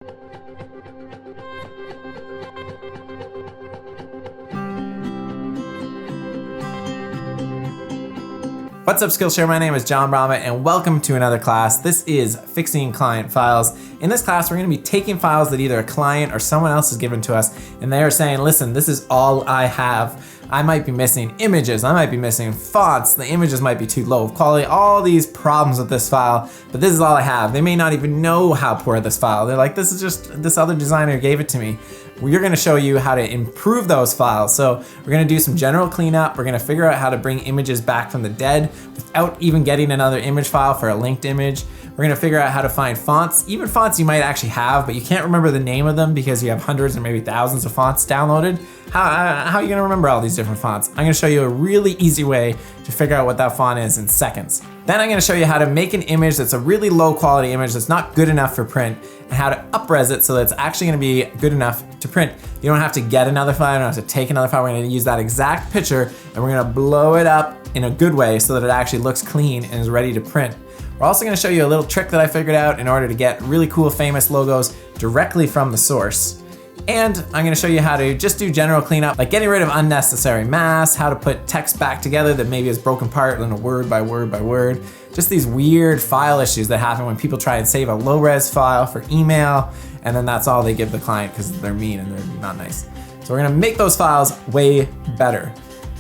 What's up, Skillshare? My name is John Brahma and welcome to another class. This is Fixing Client Files. In this class, we're going to be taking files that either a client or someone else has given to us, and they are saying, listen, this is all I have. I might be missing images, I might be missing fonts, the images might be too low of quality, all these problems with this file, but this is all I have. They may not even know how poor this file. They're like, this is just, this other designer gave it to me. We're gonna show you how to improve those files. So we're gonna do some general cleanup. We're gonna figure out how to bring images back from the dead without even getting another image file for a linked image. We're gonna figure out how to find fonts, even fonts you might actually have, but you can't remember the name of them because you have hundreds or maybe thousands of fonts downloaded. How are you gonna remember all these different fonts? I'm gonna show you a really easy way to figure out what that font is in seconds. Then I'm gonna show you how to make an image that's a really low quality image that's not good enough for print, and how to up-res it so that it's actually gonna be good enough to print. You don't have to get another file, you don't have to take another file. We're gonna use that exact picture and we're gonna blow it up in a good way so that it actually looks clean and is ready to print. We're also gonna show you a little trick that I figured out in order to get really cool famous logos directly from the source. And I'm gonna show you how to just do general cleanup, like getting rid of unnecessary masks, how to put text back together that maybe is broken apart in a word by word by word. Just these weird file issues that happen when people try and save a low-res file for email, and then that's all they give the client because they're mean and they're not nice. So we're gonna make those files way better.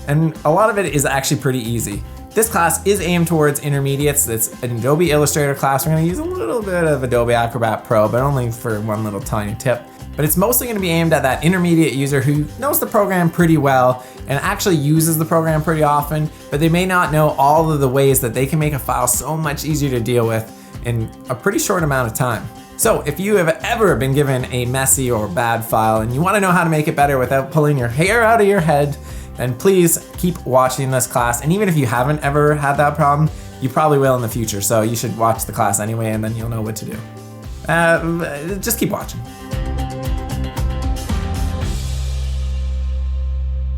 And a lot of it is actually pretty easy. This class is aimed towards intermediates. It's an Adobe Illustrator class. We're gonna use a little bit of Adobe Acrobat Pro, but only for one little tiny tip. But it's mostly gonna be aimed at that intermediate user who knows the program pretty well and actually uses the program pretty often, but they may not know all of the ways that they can make a file so much easier to deal with in a pretty short amount of time. So if you have ever been given a messy or bad file and you wanna know how to make it better without pulling your hair out of your head, then please keep watching this class. And even if you haven't ever had that problem, you probably will in the future. So you should watch the class anyway, and then you'll know what to do. Just keep watching.